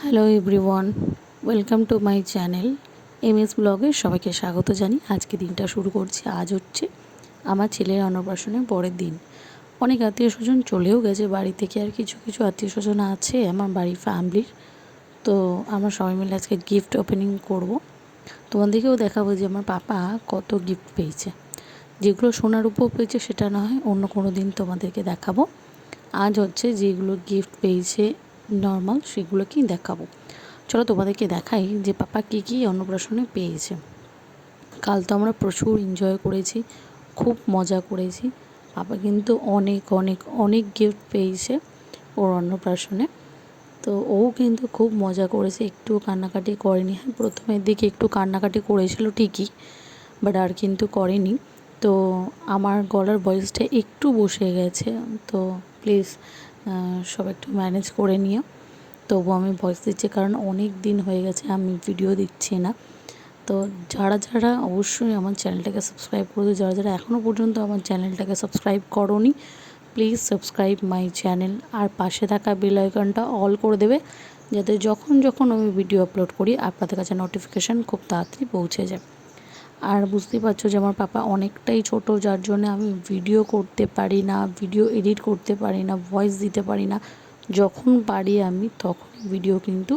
Hello everyone, welcome to my channel MS ব্লগে সবাইকে স্বাগত জানি। আজকে দিনটা শুরু করছি। আজ হচ্ছে আমার ছেলের অন্নপ্রাশনের পরের দিন। অনেক আত্মীয় স্বজন চলেও গেছে বাড়ি থেকে, আর কিছু কিছু আত্মীয় স্বজন আছে আমার বাড়ির ফ্যামিলির। তো আমরা সবাই মিলে আজকে গিফট ওপেনিং করব। তোমাদেরকেও দেখাবো যে আমার পাপা কত গিফট পেয়েছে। যেগুলো সোনার উপর পেয়েছে সেটা না হয় অন্য কোনো দিন তোমাদেরকে দেখাবো। আজ হচ্ছে যেগুলো গিফট পেয়েছে নর্মাল সেগুলোকেই দেখাবো। চলো তোমাদেরকে দেখাই যে পাপা কী কী অন্নপ্রাশনে পেয়েছে। কাল তো আমরা প্রচুর এনজয় করেছি, খুব মজা করেছি। পাপা কিন্তু অনেক অনেক অনেক গিফট পেয়েছে ওর অন্নপ্রাশনে। তো ও কিন্তু খুব মজা করেছে, একটু কান্নাকাটি করেনি। হ্যাঁ, প্রথমের দিকে একটু কান্নাকাটি করেছিল ঠিকই, বাট আর কিন্তু করেনি। তো আমার গলার ভয়েসটা একটু বসে গেছে, তো প্লিজ সব একটু ম্যানেজ করে নিও। তবু আমি ভয়েস দিচ্ছি কারণ অনেক দিন হয়ে গেছে আমি ভিডিও দিচ্ছি না। তো যারা যারা অবশ্যই আমার চ্যানেলটাকে সাবস্ক্রাইব করে দিও, যারা যারা এখনও পর্যন্ত আমার চ্যানেলটাকে সাবস্ক্রাইব করোনি, প্লিজ সাবস্ক্রাইব মাই চ্যানেল। আর পাশে থাকা বেল আইকনটা অল করে দেবে, যাতে যখন যখন আমি ভিডিও আপলোড করি আপনাদের কাছে নোটিফিকেশান খুব তাড়াতাড়ি পৌঁছে যায়। আর বুঝতেই পারছো যে আমার পাপা অনেকটাই ছোট, যার জন্য আমি ভিডিও করতে পারি না, ভিডিও এডিট করতে পারি না, ভয়েস দিতে পারি না। যখন পারি আমি তখন ভিডিও কিন্তু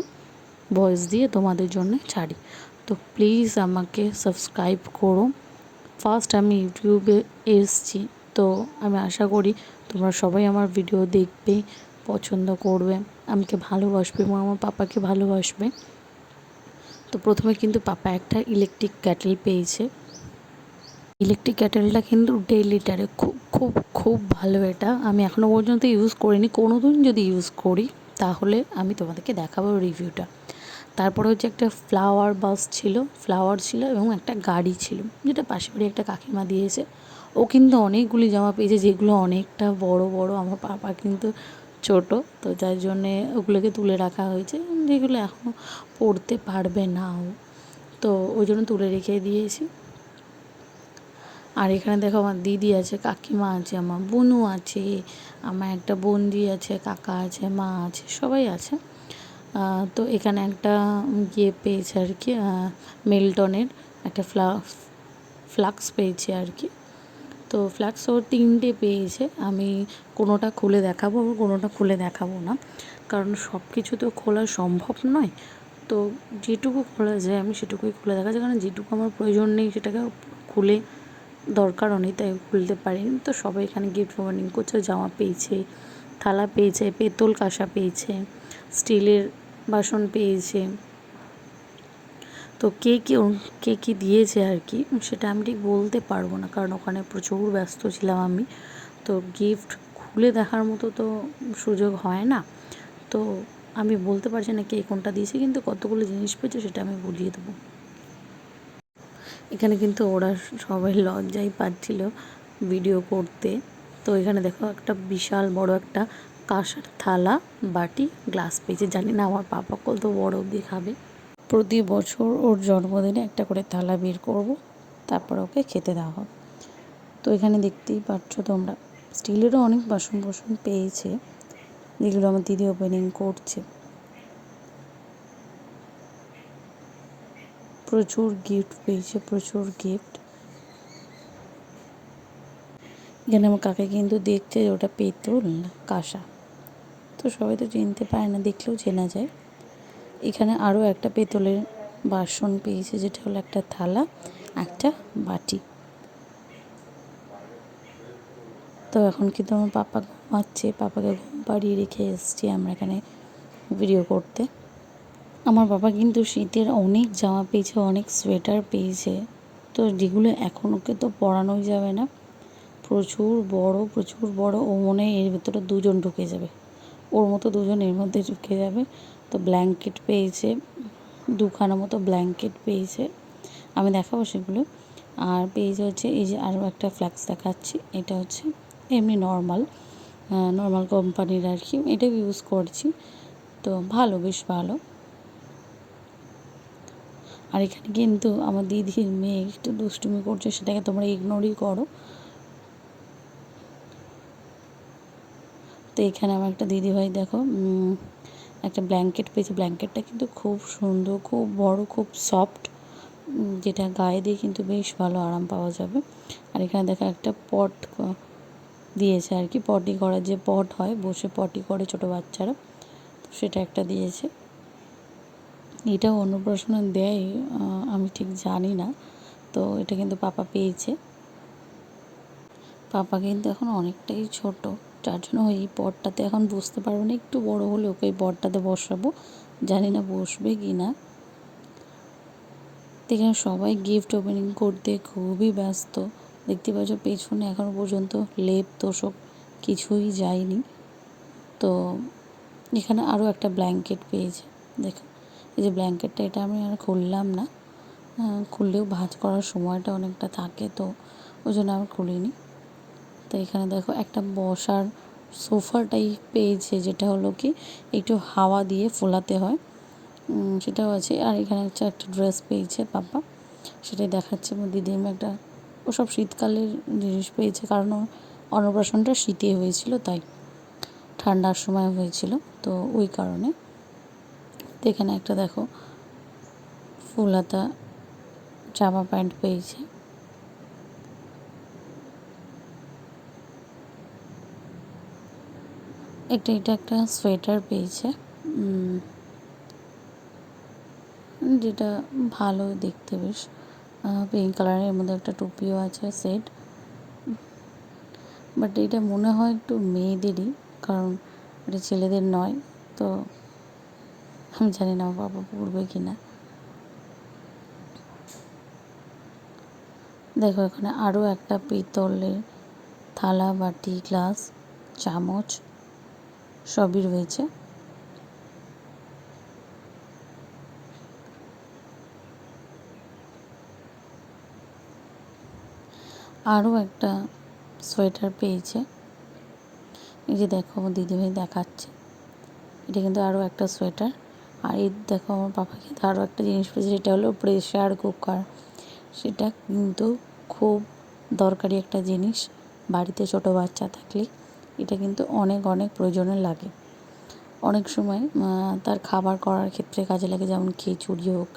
ভয়েস দিয়ে তোমাদের জন্য ছাড়ি। তো প্লিজ আমাকে সাবস্ক্রাইব করো। ফার্স্ট আমি ইউটিউবে এসছি, তো আমি আশা করি তোমরা সবাই আমার ভিডিও দেখবে, পছন্দ করবে, আমাকে ভালোবাসবে এবং আমার পাপাকে ভালোবাসবে। তো প্রথমে কিন্তু পাপা একটা ইলেকট্রিক ক্যাটেল পেয়েছে। ইলেকট্রিক ক্যাটেলটা কিন্তু 1.5 লিটারে খুব খুব খুব ভালো। এটা আমি এখনও পর্যন্ত ইউজ করিনি, কোনো দিন যদি ইউজ করি তাহলে আমি তোমাদেরকে দেখাবো রিভিউটা। তারপরে হচ্ছে একটা ফ্লাওয়ার ছিল এবং একটা গাড়ি ছিল, যেটা পাশে বাড়ি একটা কাকিমা দিয়েছে। ও কিন্তু অনেকগুলি জামা পেয়েছে, যেগুলো অনেকটা বড় বড়। আমার পাপা কিন্তু ছোট, তো যার জন্যে ওগুলোকে তুলে রাখা হয়েছে, যেগুলো এখনও পরতে পারবে না ও, তো ওই জন্য তুলে রেখে দিয়েছি। আর এখানে দেখো আমার দিদি আছে, কাকিমা আছে, আমার বোনও আছে, আমার একটা বোনজি আছে, কাকা আছে, মা আছে, সবাই আছে। তো এখানে একটা পেয়েছে আর কি, মিল্টনের একটা ফ্লাক্স পেয়েছে আর কি। তো ফ্লাক্স ও 3টে পেয়েছে। আমি কোনোটা খুলে দেখাবো, আবার কোনোটা খুলে দেখাবো না, কারণ সব কিছু তো খোলা সম্ভব নয়। তো যেটুকু খোলা যায় আমি সেটুকুই খুলে দেখাচ্ছি, কারণ যেটুকু আমার প্রয়োজন নেই সেটাকে খুলে দরকারও নেই, তাই খুলতে পারিনি। তো সবাই এখানে গিফট ওপেনিং করছে। জামা পেয়েছে, থালা পেয়েছে, পেতল কাঁসা পেয়েছে, স্টিলের বাসন পেয়েছে। তো কে কী দিয়েছে আর কি সেটা আমি ঠিক বলতে পারবো না, কারণ ওখানে প্রচুর ব্যস্ত ছিলাম আমি। তো গিফট খুলে দেখার মতো তো সুযোগ হয় না, তো আমি বলতে পারছি না কে কোনটা দিয়েছে, কিন্তু কতগুলো জিনিস পেয়েছে সেটা আমি বলিয়ে দেবো। এখানে কিন্তু ওরা সবাই লজ্জাই পাচ্ছিল ভিডিও করতে। তো এখানে দেখো একটা বিশাল বড় একটা কাঁসার থালা, বাটি, গ্লাস পেয়েছে। জানি না আমার পাপা কত বড় অবধি খাবে। প্রতি বছর ওর জন্মদিনে একটা করে থালা বের করব, তারপর ওকে খেতে দেওয়া হবে। তো এখানে দেখতেই পাচ্ছ তোমরা স্টিলেরও অনেক বাসন পেয়েছে, যেগুলো আমার দিদি ওপেনিং করছে। প্রচুর গিফট পেয়েছে, প্রচুর গিফট। এখানে আমার কাকা কিন্তু দেখছে যে ওটা পেতল না কাঁসা, তো সবাই তো চিনতে পারে না, দেখলেও চেনা যায়। এখানে আরও একটা পেতলের বাসন পেয়েছে, যেটা হলো একটা থালা, একটা বাটি। তো এখন কিন্তু আমার পাপা ঘুমাচ্ছে, পাপাকে ঘুম পাড়িয়ে রেখে এসেছি আমরা এখানে ভিডিও করতে। আমার বাবা কিন্তু শীতের অনেক জামা পেয়েছে, অনেক সোয়েটার পেয়েছে, তো যেগুলো এখন ওকে তো পরানোই যাবে না। প্রচুর বড়। ও মনে হয় এর ভেতরে 2জন ঢুকে যাবে, ওর মতো 2জন এর মধ্যে ঢুকে যাবে। তো ব্ল্যাঙ্কেট পেয়েছে, 2খানা মতো ব্ল্যাঙ্কেট পেয়েছে, আমি দেখাবো সেগুলো। আর পেয়েছে হচ্ছে এই যে আরও একটা ফ্ল্যাক্স দেখাচ্ছি, এটা হচ্ছে এমনি নর্মাল কোম্পানির আর কি, এটা ইউজ করছি, তো ভালো, বেশ ভালো। আর এখানে কিন্তু আমার দিদির মেয়ে একটু দুষ্টুমি করছে, সেটাকে তোমরা ইগনোরই করো। তো এখানে আমার একটা দিদিভাই দেখো একটা ব্ল্যাঙ্কেট পেয়েছে। ব্ল্যাঙ্কেটটা কিন্তু খুব সুন্দর, খুব বড়, খুব সফট, যেটা গায়ে দিয়ে কিন্তু বেশ ভালো আরাম পাওয়া যাবে। আর এখানে দেখো একটা পট দিয়েছে আর কি, পটি করার যে পট হয়, বসে পটি করে ছোটো বাচ্চারা, সেটা একটা দিয়েছে। এটাও অন্নপ্রাশনে দেয় আমি ঠিক জানি না, তো এটা কিন্তু পাপা পেয়েছে। পাপা কিন্তু এখন অনেকটাই ছোট, যার জন্য এই পটটাতে এখন বসতে পারবো না। একটু বড় হলে ওকে এই পটটাতে বসাবো, জানি না বসবে কি না। এখানে সবাই গিফট ওপেনিং করতে খুবই ব্যস্ত। দেখতে পাচ্ছ পেছনে এখনও পর্যন্ত লেপ তোষক কিছুই যায়নি। তো এখানে আরও একটা ব্ল্যাঙ্কেট পেয়েছে, দেখো এই যে ব্ল্যাঙ্কেটটা, এটা আমি আর খুললাম না, খুললেও ভাঁজ করার সময়টা অনেকটা থাকে, তো ওই জন্য আমি খুলিনি। তো এখানে দেখো একটা বসার সোফা টাইপ পেয়েছে, যেটা হলো কি একটু হাওয়া দিয়ে ফোলাতে হয়, সেটাও আছে। আর এখানে হচ্ছে একটা ড্রেস পেয়েছে পাপা, সেটাই দেখাচ্ছে। আমার দিদিমা একটা ওসব শীতকালের জিনিস পেয়েছে, কারণ অন্নপ্রাশনটা শীতে হয়েছিল, তাই ঠান্ডার সময় হয়েছিল, তো ওই কারণে। তো এখানে একটা দেখো ফুল হাতা জামা প্যান্ট পেয়েছে। এটা একটা সোয়েটার পেয়েছে, যেটা ভালো দেখতে, বেশ পিঙ্ক কালারের মধ্যে একটা টুপিও আছে সেট। বাট এটা মনে হয় একটু মেয়েদেরই, কারণ এটা ছেলেদের নয়, তো আমি জানি না আমার বাবা পড়বে কি না। দেখো এখানে আরও একটা পিতলের থালা, বাটি, গ্লাস, চামচ সবই রয়েছে। আরও একটা সোয়েটার পেয়েছে, এই যে দেখো আমার দিদিভাই দেখাচ্ছে, এটা কিন্তু আরও একটা সোয়েটার। আর এই দেখো আমার পাপা কিন্তু আরও একটা জিনিস পেয়েছে, সেটা হলো প্রেশার কুকার। সেটা কিন্তু খুব দরকারি একটা জিনিস, বাড়িতে ছোটো বাচ্চা থাকলে এটা কিন্তু অনেক অনেক প্রয়োজনে লাগে। অনেক সময় তার খাবার করার ক্ষেত্রে কাজে লাগে, যেমন খিচুড়ি হোক,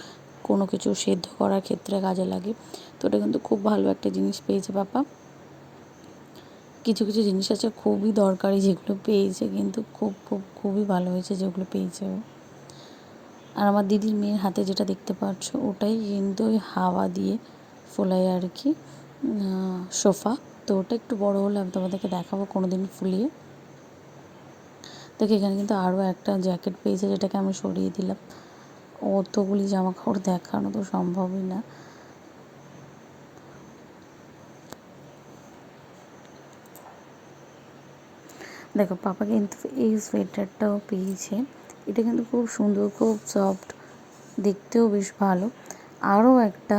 কোনো কিছু সেদ্ধ করার ক্ষেত্রে কাজে লাগে। তো এটা কিন্তু খুব ভালো একটা জিনিস পেয়েছে পাপা। কিছু কিছু জিনিস আছে খুবই দরকারি, যেগুলো পেয়েছে কিন্তু খুবই ভালো হয়েছে যেগুলো পেয়েছে ও। আর আমার দিদির মেয়ের হাতে যেটা দেখতে পাচ্ছ, ওটাই কিন্তু ওই হাওয়া দিয়ে ফোলায় আর কি সোফা। তো ওটা একটু বড় হলে আমি তোমাদেরকে দেখাবো কোনো দিন ফুলিয়ে। দেখো এখানে কিন্তু আরও একটা জ্যাকেট পেয়েছে, যেটাকে আমি সরিয়ে দিলাম, অতগুলি জামা কাপড় দেখানো তো সম্ভবই না। দেখো পাপা কিন্তু এই সোয়েটারটাও পেয়েছে, এটা কিন্তু খুব সুন্দর, খুব সফট, দেখতেও বেশ ভালো। আরও একটা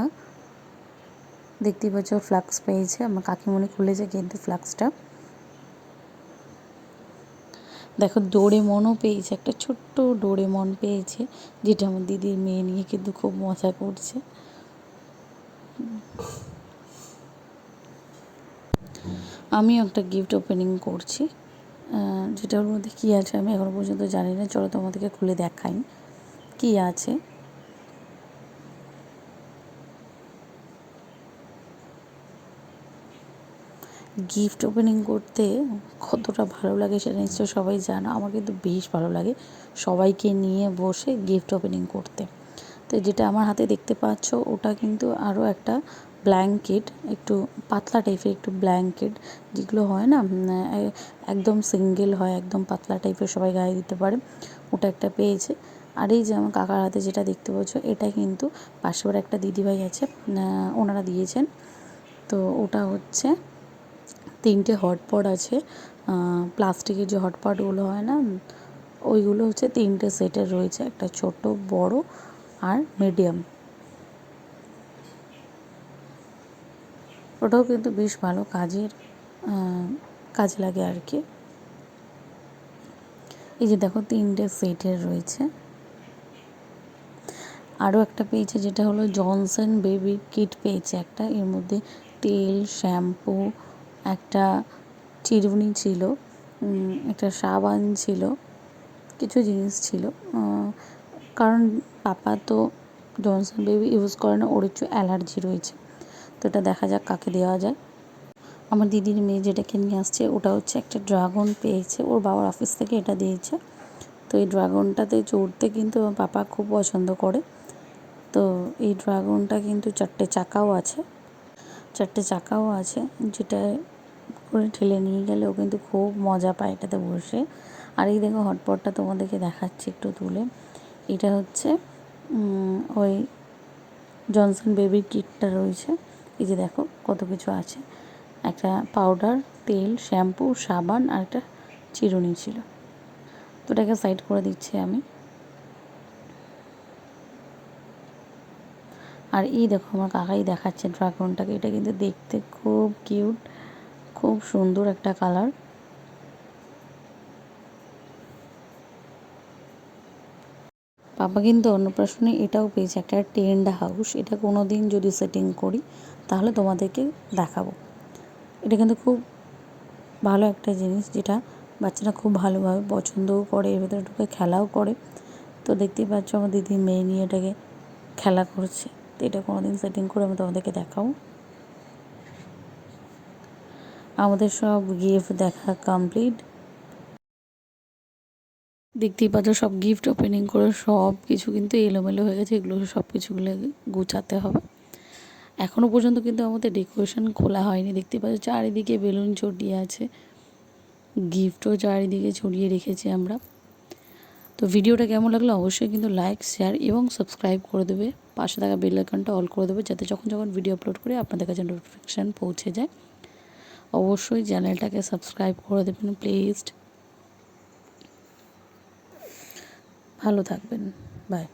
দেখতেই পাচ্ছ ফ্লাক্স পেয়েছে, আমার কাকিমণি খুলেছে কিন্তু ফ্লাক্সটা। দেখো ডোরেমনও পেয়েছে, একটা ছোট্ট ডোরেমন পেয়েছে, যেটা আমার দিদির মেয়ে নিয়ে কিন্তু খুব মজা করছে। আমিও একটা গিফট ওপেনিং করছি, যেটার মধ্যে কী আছে আমি এখনও পর্যন্ত জানি না। চলো তোমাদেরকে খুলে দেখাই কী আছে। গিফট ওপেনিং করতে কতটা ভালো লাগে সেটা নিশ্চয়ই সবাই জানো। আমার কিন্তু বেশ ভালো লাগে সবাইকে নিয়ে বসে গিফট ওপেনিং করতে। তো যেটা আমার হাতে দেখতে পাচ্ছ, ওটা কিন্তু আরও একটা ব্ল্যাঙ্কেট, একটু পাতলা টাইপের একটু ব্ল্যাঙ্কেট, যেগুলো হয় না একদম সিঙ্গেল হয়, একদম পাতলা টাইপের, সবাই গায়ে দিতে পারে, ওটা একটা পেয়েছে। আর এই যে আমার কাকার হাতে যেটা দেখতে পাচ্ছ, এটা কিন্তু পাশের একটা দিদিভাই আছে, ওনারা দিয়েছেন। তো ওটা হচ্ছে 3টে হটপট আছে, প্লাস্টিকের যে হটপটগুলো হয় না, ওইগুলো হচ্ছে 3টে সেটের রয়েছে, একটা ছোট, বড় আর মিডিয়াম। ওটাও কিন্তু বেশ ভালো কাজে লাগে আর কি। এই যে দেখো 3টে সেটের রয়েছে। আরও একটা পেয়েছে, যেটা হলো জনসন বেবি কিট পেয়েছে একটা, এর মধ্যে তেল, শ্যাম্পু, একটা চিরুনি ছিল, একটা সাবান ছিল, কিছু জিনিস ছিল, কারণ পাপা তো জনসন বেবি ইউজ করে না, ওর একটু অ্যালার্জি রয়েছে। তো এটা দেখা যাক কাকে দেওয়া যায়। আমার দিদির মেয়ে যেটাকে নিয়ে আসছে ওটা হচ্ছে একটা ড্রাগন পেয়েছে, ওর বাবার অফিস থেকে এটা দিয়েছে। তো এই ড্রাগনটাতে চড়তে কিন্তু আমার পাপা খুব পছন্দ করে। তো এই ড্রাগনটা কিন্তু 4টে চাকাও আছে, যেটা করে ঠেলে নিয়ে গেলে ও কিন্তু খুব মজা পায় এটাতে বসে। আর এই দেখো হটপটটা তোমাদেরকে দেখাচ্ছি একটু তুলে। এটা হচ্ছে ওই জনসন বেবির কিটটা রয়েছে। এই যে দেখো কত কিছু আছে, একটা পাউডার, তেল, শ্যাম্পু, সাবান আর একটা চিরুনি ছিল। তো এটাকে সাইড করে দিচ্ছি আমি। আর এই দেখো আমার কাকাই দেখাচ্ছে ড্রাগনটাকে, এটা কিন্তু দেখতে খুব কিউট, খুব সুন্দর একটা কালার। পাপা কিন্তু অন্নপ্রাশনে এটাও পেয়েছে, একটা টেন্ট হাউস। এটা কোনো দিন যদি সেটিং করি তাহলে তোমাদেরকে দেখাবো। এটা কিন্তু খুব ভালো একটা জিনিস, যেটা বাচ্চারা খুব ভালোভাবে পছন্দও করে, এর ভেতরে ঢুকে খেলাও করে। তো দেখতেই পাচ্ছ আমার দিদির মেয়ে নিয়ে এটাকে খেলা করছে। তো এটা কোনো দিন সেটিং করে আমি তোমাদেরকে দেখাবো। আমাদের সব গিফট দেখা কমপ্লিট। দেখতেই পাচ্ছ সব গিফট ওপেনিং করে সব কিছু কিন্তু এলোমেলো হয়ে গেছে, এগুলো সব কিছুগুলো গুছাতে হবে। এখনও পর্যন্ত কিন্তু আমাদের ডেকোরেশন খোলা হয়নি। দেখতেই পাচ্ছ চারিদিকে বেলুন ছড়িয়ে আছে, গিফটও চারিদিকে ছড়িয়ে রেখেছি আমরা। তো ভিডিওটা কেমন লাগলো অবশ্যই কিন্তু লাইক, শেয়ার এবং সাবস্ক্রাইব করে দেবে। পাশে থাকা বেল আইকনটা অল করে দেবে, যাতে যখন ভিডিও আপলোড করি আপনাদের কাছে নোটিফিকেশান পৌঁছে যায়। অবশ্যই চ্যানেলটাকে সাবস্ক্রাইব করে দেবেন প্লিজ। ভালো থাকবেন, বাই।